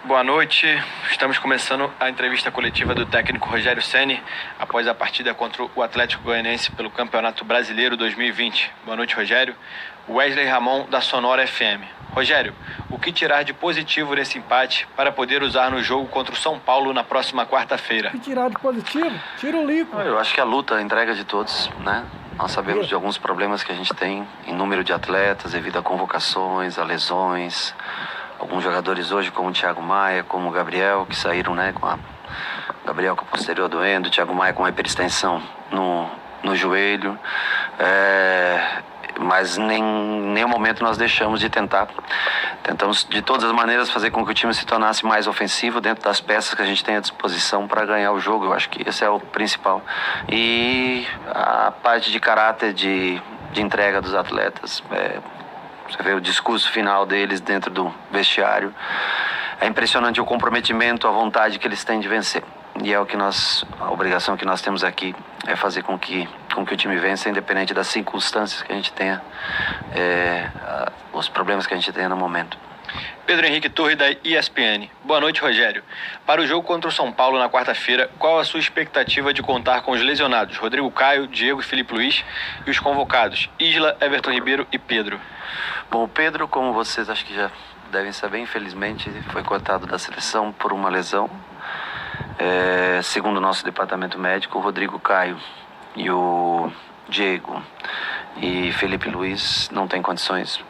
Boa noite, estamos começando a entrevista coletiva do técnico Rogério Ceni após a partida contra o Atlético Goianiense pelo Campeonato Brasileiro 2020. Boa noite, Rogério. Wesley Ramon, da Sonora FM. Rogério, o que tirar de positivo nesse empate para poder usar no jogo contra o São Paulo na próxima quarta-feira? O que tirar de positivo? Tira o limpo. Eu acho que a luta, a entrega de todos, né? Nós sabemos de alguns problemas que a gente tem em número de atletas devido a convocações, a lesões. Alguns jogadores hoje, como o Thiago Maia, como o Gabriel, que saíram, né, Gabriel com a posterior doendo, o Thiago Maia com a hiperextensão no joelho. Mas em nenhum momento nós deixamos de tentamos de todas as maneiras fazer com que o time se tornasse mais ofensivo dentro das peças que a gente tem à disposição para ganhar o jogo. Eu acho que esse é o principal. E a parte de caráter de entrega dos atletas, você vê o discurso final deles dentro do vestiário. É impressionante o comprometimento, a vontade que eles têm de vencer. E é a obrigação que nós temos aqui é fazer com que o time vença, independente das circunstâncias que a gente tenha, os problemas que a gente tenha no momento. Pedro Henrique Torre, da ESPN. Boa noite, Rogério. Para o jogo contra o São Paulo na quarta-feira, qual a sua expectativa de contar com os lesionados Rodrigo Caio, Diego e Felipe Luiz e os convocados Isla, Everton Ribeiro e Pedro? Bom, o Pedro, como vocês acho que já devem saber, infelizmente foi cortado da seleção por uma lesão. Segundo o nosso departamento médico, o Rodrigo Caio e o Diego e Felipe Luiz não têm condições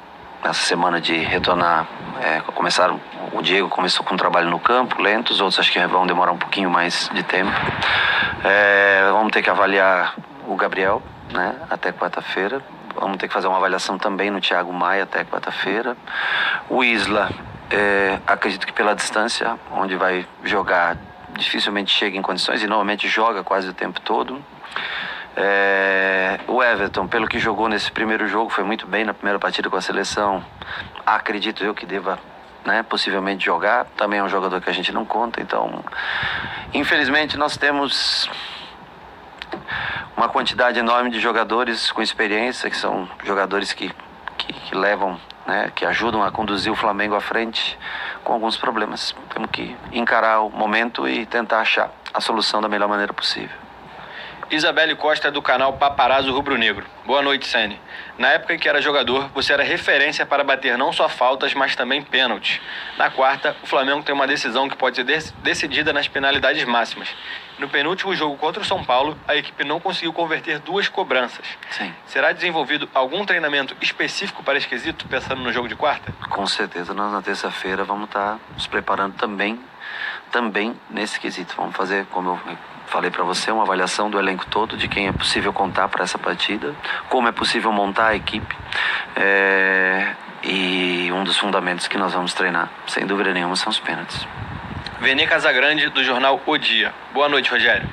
nessa semana de retornar. O Diego começou com um trabalho no campo, lento, os outros acho que vão demorar um pouquinho mais de tempo. Vamos ter que avaliar o Gabriel, né, até quarta-feira. Vamos ter que fazer uma avaliação também no Thiago Maia até quarta-feira. O Isla, acredito que pela distância, onde vai jogar, dificilmente chega em condições e normalmente joga quase o tempo todo. O Everton, pelo que jogou nesse primeiro jogo, foi muito bem na primeira partida com a seleção. Acredito eu que deva, né, possivelmente jogar. Também é um jogador que a gente não conta. Então, infelizmente, nós temos uma quantidade enorme de jogadores com experiência, que são jogadores que levam, né, que ajudam a conduzir o Flamengo à frente, com alguns problemas. Temos que encarar o momento e tentar achar a solução da melhor maneira possível. Isabelle Costa, do canal Paparazzo Rubro Negro. Boa noite, Ceni. Na época em que era jogador, você era referência para bater não só faltas, mas também pênaltis. Na quarta, o Flamengo tem uma decisão que pode ser decidida nas penalidades máximas. No penúltimo jogo contra o São Paulo, a equipe não conseguiu converter 2 cobranças. Sim. Será desenvolvido algum treinamento específico para esse quesito, pensando no jogo de quarta? Com certeza, nós na terça-feira vamos estar nos preparando também nesse quesito. Vamos fazer, como eu falei para você, uma avaliação do elenco todo, de quem é possível contar para essa partida, como é possível montar a equipe, e um dos fundamentos que nós vamos treinar, sem dúvida nenhuma, são os pênaltis. Vene Casagrande, do jornal O Dia. Boa noite, Rogério.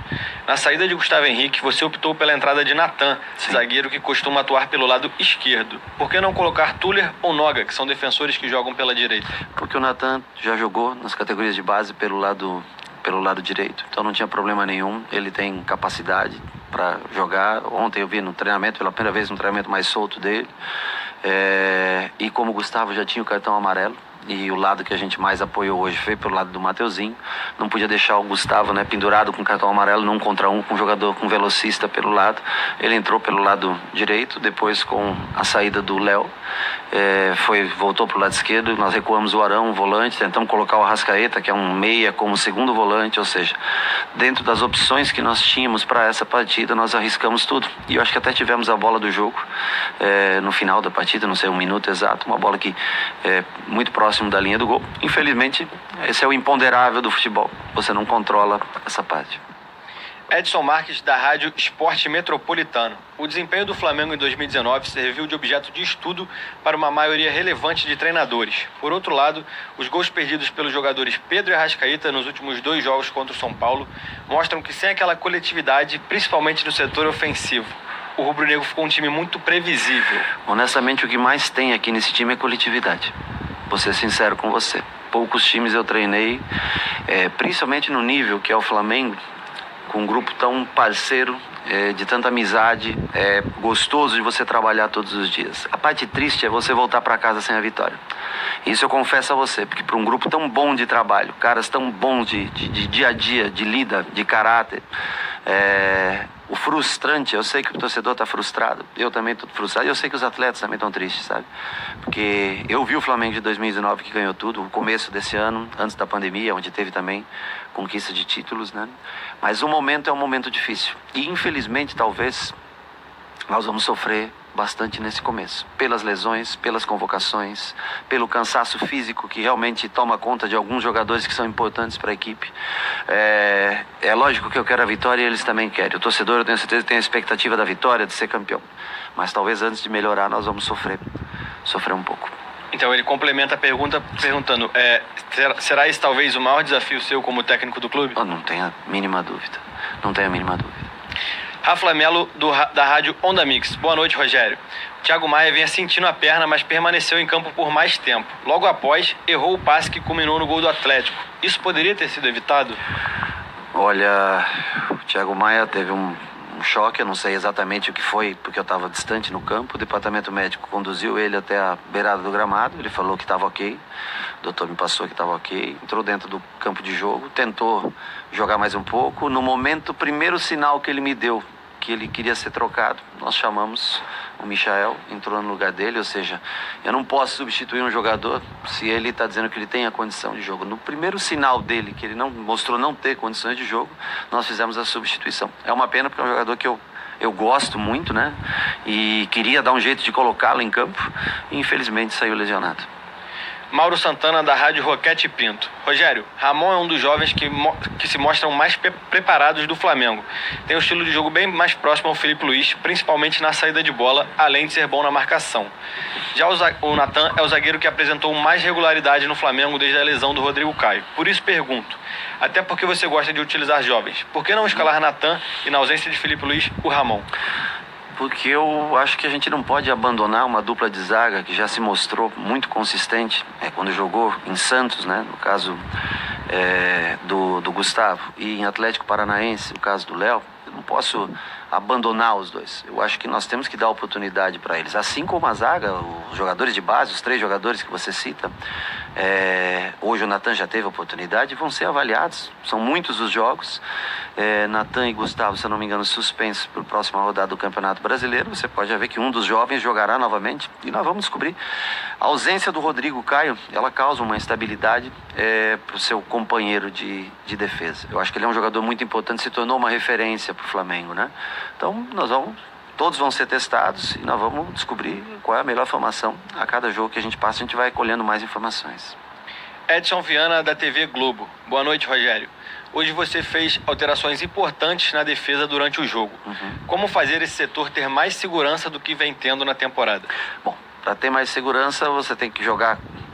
Na saída de Gustavo Henrique, você optou pela entrada de Natan, zagueiro que costuma atuar pelo lado esquerdo. Por que não colocar Tuller ou Noga, que são defensores que jogam pela direita? Porque o Natan já jogou nas categorias de base pelo lado direito, então não tinha problema nenhum. Ele tem capacidade para jogar. Ontem eu vi no treinamento, pela primeira vez, um treinamento mais solto dele. E como o Gustavo já tinha o cartão amarelo, e o lado que a gente mais apoiou hoje foi pelo lado do Mateuzinho, não podia deixar o Gustavo, né, pendurado com cartão amarelo num contra um com um jogador, com um velocista pelo lado. Ele entrou pelo lado direito, depois com a saída do Léo, voltou para o lado esquerdo. Nós recuamos o Arão, o volante, tentamos colocar o Arrascaeta, que é um meia, como segundo volante. Ou seja, dentro das opções que nós tínhamos para essa partida, nós arriscamos tudo. E eu acho que até tivemos a bola do jogo no final da partida, não sei, 1 minuto exato, uma bola que muito próximo da linha do gol. Infelizmente, esse é o imponderável do futebol, você não controla essa parte. Edson Marques, da Rádio Esporte Metropolitano. O desempenho do Flamengo em 2019 serviu de objeto de estudo para uma maioria relevante de treinadores. Por outro lado, os gols perdidos pelos jogadores Pedro e Arrascaeta nos últimos 2 jogos contra o São Paulo mostram que sem aquela coletividade, principalmente no setor ofensivo, o rubro-negro ficou um time muito previsível. Honestamente, o que mais tem aqui nesse time é coletividade. Vou ser sincero com você. Poucos times eu treinei, principalmente no nível que é o Flamengo, com um grupo tão parceiro, de tanta amizade, gostoso de você trabalhar todos os dias. A parte triste é você voltar para casa sem a vitória. Isso eu confesso a você, porque para um grupo tão bom de trabalho, caras tão bons de dia a dia, de lida, de caráter, o frustrante, eu sei que o torcedor está frustrado, eu também estou frustrado, e eu sei que os atletas também estão tristes, sabe? Porque eu vi o Flamengo de 2019 que ganhou tudo, o começo desse ano, antes da pandemia, onde teve também conquista de títulos, né? Mas o momento é um momento difícil, e infelizmente talvez nós vamos sofrer bastante nesse começo, pelas lesões, pelas convocações, pelo cansaço físico que realmente toma conta de alguns jogadores que são importantes para a equipe. É lógico que eu quero a vitória e eles também querem. O torcedor, eu tenho certeza, tem a expectativa da vitória, de ser campeão. Mas talvez antes de melhorar nós vamos sofrer um pouco. Então ele complementa a pergunta perguntando, será esse talvez o maior desafio seu como técnico do clube? Eu não tenho a mínima dúvida, não tenho a mínima dúvida. Rafa Melo, da rádio Onda Mix. Boa noite, Rogério. O Thiago Maia vinha sentindo a perna, mas permaneceu em campo por mais tempo. Logo após, errou o passe que culminou no gol do Atlético. Isso poderia ter sido evitado? Olha, o Thiago Maia teve um choque, eu não sei exatamente o que foi, porque eu estava distante no campo. O departamento médico conduziu ele até a beirada do gramado, ele falou que estava ok. O doutor me passou que estava ok, entrou dentro do campo de jogo, tentou jogar mais um pouco. No momento, o primeiro sinal que ele me deu, que ele queria ser trocado, nós chamamos o Michael, entrou no lugar dele, ou seja, eu não posso substituir um jogador se ele está dizendo que ele tem a condição de jogo. No primeiro sinal dele, que ele não mostrou não ter condições de jogo, nós fizemos a substituição. É uma pena porque é um jogador que eu gosto muito, né? E queria dar um jeito de colocá-lo em campo e infelizmente saiu lesionado. Mauro Santana, da rádio Roquete Pinto. Rogério, Ramon é um dos jovens que se mostram mais preparados do Flamengo. Tem um estilo de jogo bem mais próximo ao Felipe Luiz, principalmente na saída de bola, além de ser bom na marcação. Já o Natan é o zagueiro que apresentou mais regularidade no Flamengo desde a lesão do Rodrigo Caio. Por isso pergunto, até porque você gosta de utilizar jovens, por que não escalar Natan e, na ausência de Felipe Luiz, o Ramon? Porque eu acho que a gente não pode abandonar uma dupla de zaga que já se mostrou muito consistente quando jogou em Santos, né? No caso do Gustavo, e em Atlético Paranaense, no caso do Léo. Eu não posso abandonar os dois. Eu acho que nós temos que dar oportunidade para eles. Assim como a zaga, os jogadores de base, os 3 jogadores que você cita, hoje o Natan já teve oportunidade, vão ser avaliados. São muitos os jogos. Natan e Gustavo, se eu não me engano, suspensos para a próxima rodada do Campeonato Brasileiro. Você pode ver que um dos jovens jogará novamente e nós vamos descobrir. A ausência do Rodrigo Caio, ela causa uma instabilidade para o seu companheiro de defesa. Eu acho que ele é um jogador muito importante, se tornou uma referência para o Flamengo, né? Então todos vão ser testados e nós vamos descobrir qual é a melhor formação. A cada jogo que a gente passa, a gente vai colhendo mais informações. Edson Viana, da TV Globo. Boa noite, Rogério. Hoje você fez alterações importantes na defesa durante o jogo. Como fazer esse setor ter mais segurança do que vem tendo na temporada? Bom, para ter mais segurança, você tem que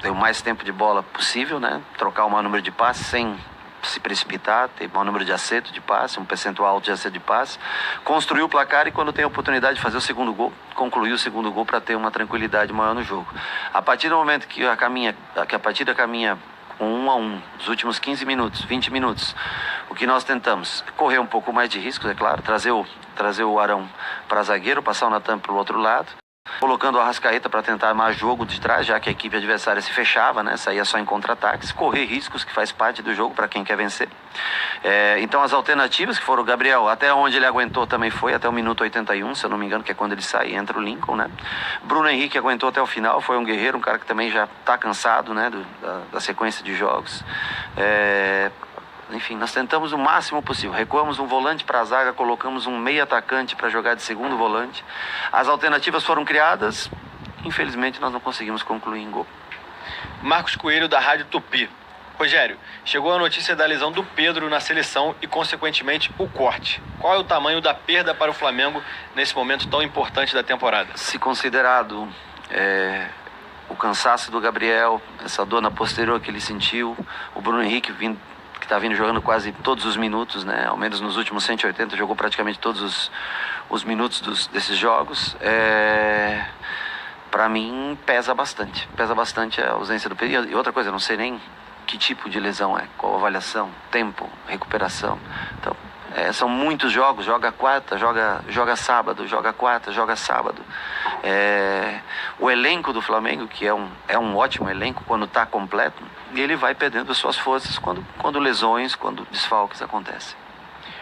ter o mais tempo de bola possível, né? Trocar o maior número de passes sem se precipitar, ter o maior número de acerto de passe, um percentual alto de acerto de passe, construir o placar e, quando tem a oportunidade de fazer o segundo gol, concluir o segundo gol para ter uma tranquilidade maior no jogo. A partir do momento que a partida caminha com 1-1, os últimos 15 minutos, 20 minutos, o que nós tentamos? Correr um pouco mais de riscos, é claro, trazer o Arão para zagueiro, passar o Natan para o outro lado, colocando o Arrascaeta para tentar mais jogo de trás, já que a equipe adversária se fechava, né? Saía só em contra-ataques, correr riscos, que faz parte do jogo para quem quer vencer. Então as alternativas que foram o Gabriel, até onde ele aguentou também foi, até o minuto 81, se eu não me engano, que é quando ele sai e entra o Lincoln, né? Bruno Henrique aguentou até o final, foi um guerreiro, um cara que também já está cansado, né? Da sequência de jogos. Enfim, nós tentamos o máximo possível. Recuamos um volante para a zaga, colocamos um meio atacante para jogar de segundo volante. As alternativas foram criadas. Infelizmente, nós não conseguimos concluir em gol. Marcos Coelho, da Rádio Tupi. Rogério, chegou a notícia da lesão do Pedro na seleção e, consequentemente, o corte. Qual é o tamanho da perda para o Flamengo nesse momento tão importante da temporada? Se considerado o cansaço do Gabriel, essa dor na posterior que ele sentiu, o Bruno Henrique que está vindo jogando quase todos os minutos, né? Ao menos nos últimos 180, jogou praticamente todos os minutos desses jogos. Para mim, pesa bastante a ausência do Pedro. E outra coisa, eu não sei nem que tipo de lesão qual a avaliação, tempo, recuperação. Então, São muitos jogos, joga quarta, joga sábado, joga quarta, joga sábado. O elenco do Flamengo, que é um ótimo elenco quando está completo, ele vai perdendo suas forças quando lesões, quando desfalques acontecem.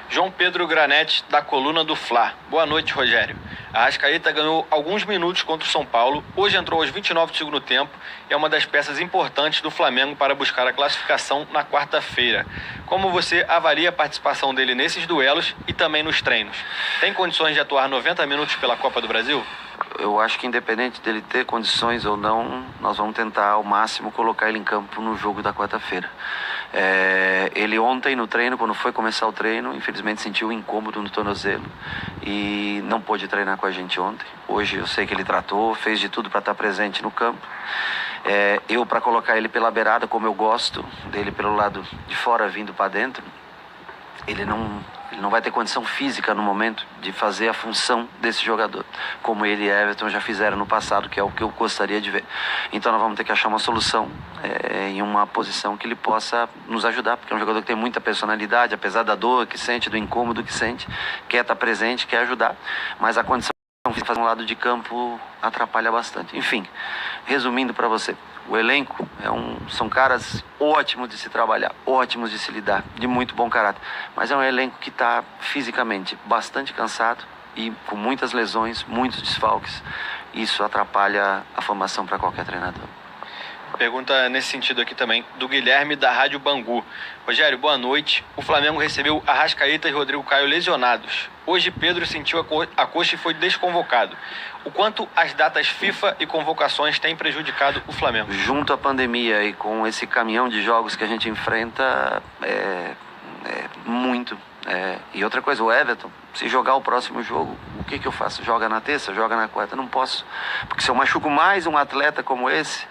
João Pedro Granete, da coluna do Fla. Boa noite, Rogério. A Arrascaeta ganhou alguns minutos contra o São Paulo, hoje entrou aos 29 do segundo tempo e é uma das peças importantes do Flamengo para buscar a classificação na quarta-feira. Como você avalia a participação dele nesses duelos e também nos treinos? Tem condições de atuar 90 minutos pela Copa do Brasil? Eu acho que independente dele ter condições ou não, nós vamos tentar ao máximo colocar ele em campo no jogo da quarta-feira. Ele ontem no treino, quando foi começar o treino, infelizmente sentiu um incômodo no tornozelo e não pôde treinar com a gente ontem. Hoje eu sei que ele tratou, fez de tudo para estar presente no campo. Eu, para colocar ele pela beirada, como eu gosto dele pelo lado de fora vindo para dentro, ele não vai ter condição física no momento de fazer a função desse jogador, como ele e Everton já fizeram no passado, que é o que eu gostaria de ver. Então nós vamos ter que achar uma solução em uma posição que ele possa nos ajudar, porque é um jogador que tem muita personalidade, apesar da dor que sente, do incômodo que sente, quer estar presente, quer ajudar, mas a condição de fazer um lado de campo atrapalha bastante. Enfim, resumindo para você, o elenco são caras ótimos de se trabalhar, ótimos de se lidar, de muito bom caráter. Mas é um elenco que está fisicamente bastante cansado e com muitas lesões, muitos desfalques. Isso atrapalha a formação para qualquer treinador. Pergunta nesse sentido aqui também, do Guilherme, da Rádio Bangu. Rogério, boa noite. O Flamengo recebeu Arrascaeta e Rodrigo Caio lesionados. Hoje Pedro sentiu a coxa e foi desconvocado. O quanto as datas FIFA e convocações têm prejudicado o Flamengo? Junto à pandemia e com esse caminhão de jogos que a gente enfrenta, muito. E outra coisa, o Everton, se jogar o próximo jogo, o que eu faço? Joga na terça, joga na quarta? Não posso. Porque se eu machuco mais um atleta como esse,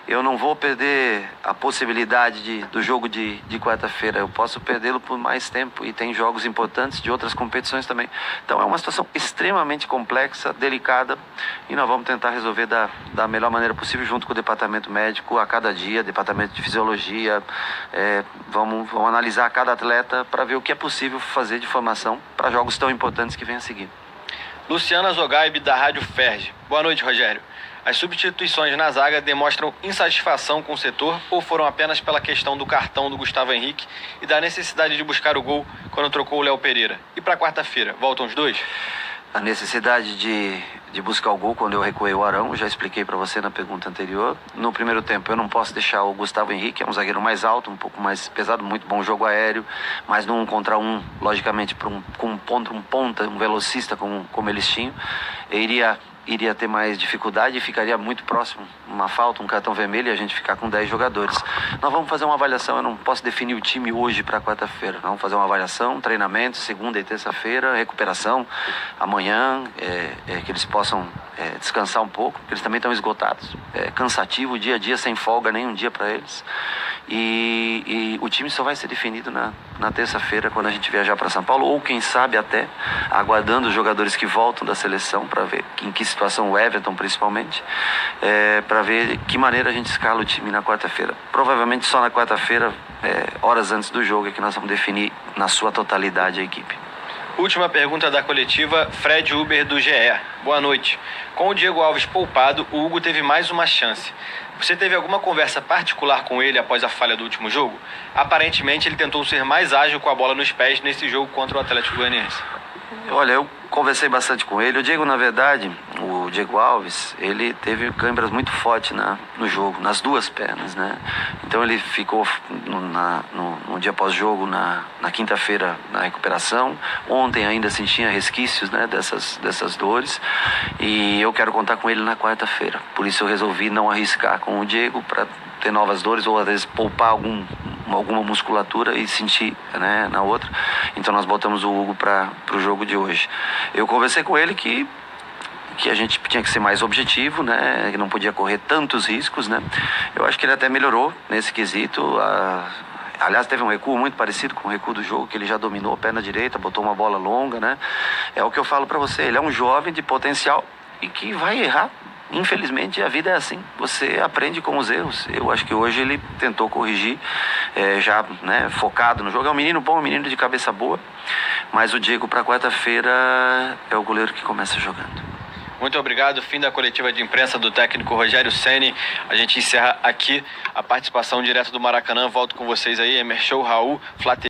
eu não vou perder a possibilidade do jogo de quarta-feira. Eu posso perdê-lo por mais tempo e tem jogos importantes de outras competições também. Então é uma situação extremamente complexa, delicada, e nós vamos tentar resolver da melhor maneira possível junto com o departamento médico a cada dia, departamento de fisiologia. Vamos analisar cada atleta para ver o que é possível fazer de formação para jogos tão importantes que vêm a seguir. Luciana Zogaib, da Rádio Ferge. Boa noite, Rogério. As substituições na zaga demonstram insatisfação com o setor ou foram apenas pela questão do cartão do Gustavo Henrique e da necessidade de buscar o gol quando trocou o Léo Pereira? E para quarta-feira, voltam os dois? A necessidade de buscar o gol quando eu recuei o Arão, eu já expliquei para você na pergunta anterior. No primeiro tempo eu não posso deixar o Gustavo Henrique, é um zagueiro mais alto, um pouco mais pesado, muito bom jogo aéreo, mas no 1 contra 1, logicamente, com um ponta, um velocista como eles tinham, eu iria ter mais dificuldade e ficaria muito próximo, uma falta, um cartão vermelho, e a gente ficar com 10 jogadores. Nós vamos fazer uma avaliação, eu não posso definir o time hoje para quarta-feira. Nós vamos fazer uma avaliação, treinamento, segunda e terça-feira, recuperação, amanhã, que eles possam descansar um pouco, porque eles também estão esgotados. É cansativo, dia a dia, sem folga, nem um dia para eles. E o time só vai ser definido na terça-feira, quando a gente viajar para São Paulo, ou quem sabe até aguardando os jogadores que voltam da seleção para ver em que situação, o Everton principalmente, para ver que maneira a gente escala o time na quarta-feira. Provavelmente só na quarta-feira, horas antes do jogo, é que nós vamos definir na sua totalidade a equipe. Última pergunta da coletiva, Fred Uber, do GE. Boa noite. Com o Diego Alves poupado, o Hugo teve mais uma chance. Você teve alguma conversa particular com ele após a falha do último jogo? Aparentemente, ele tentou ser mais ágil com a bola nos pés nesse jogo contra o Atlético Goianiense. Olha, eu conversei bastante com ele. O Diego, na verdade, o Diego Alves, ele teve câimbras muito fortes no jogo, nas duas pernas, né? Então ele ficou no dia pós-jogo, na quinta-feira, na recuperação. Ontem ainda sentia resquícios, né, dessas dores. E eu quero contar com ele na quarta-feira. Por isso eu resolvi não arriscar com o Diego para ter novas dores, ou às vezes poupar alguma musculatura e sentir, né, na outra. Então nós botamos o Hugo para o jogo de hoje. Eu conversei com ele que a gente tinha que ser mais objetivo, né, que não podia correr tantos riscos, né. Eu acho que ele até melhorou nesse quesito. Aliás, teve um recuo muito parecido com o recuo do jogo, que ele já dominou a perna direita, botou uma bola longa, né. É o que eu falo para você, ele é um jovem de potencial e que vai errar infelizmente a vida é assim, você aprende com os erros. Eu acho que hoje ele tentou corrigir, já, né, focado no jogo. É um menino bom, um menino de cabeça boa, mas o Diego para quarta-feira é o goleiro que começa jogando. Muito obrigado. Fim da coletiva de imprensa do técnico Rogério Ceni. A gente encerra aqui a participação direto do Maracanã. Volto com vocês aí, Emerson, Raul, Flá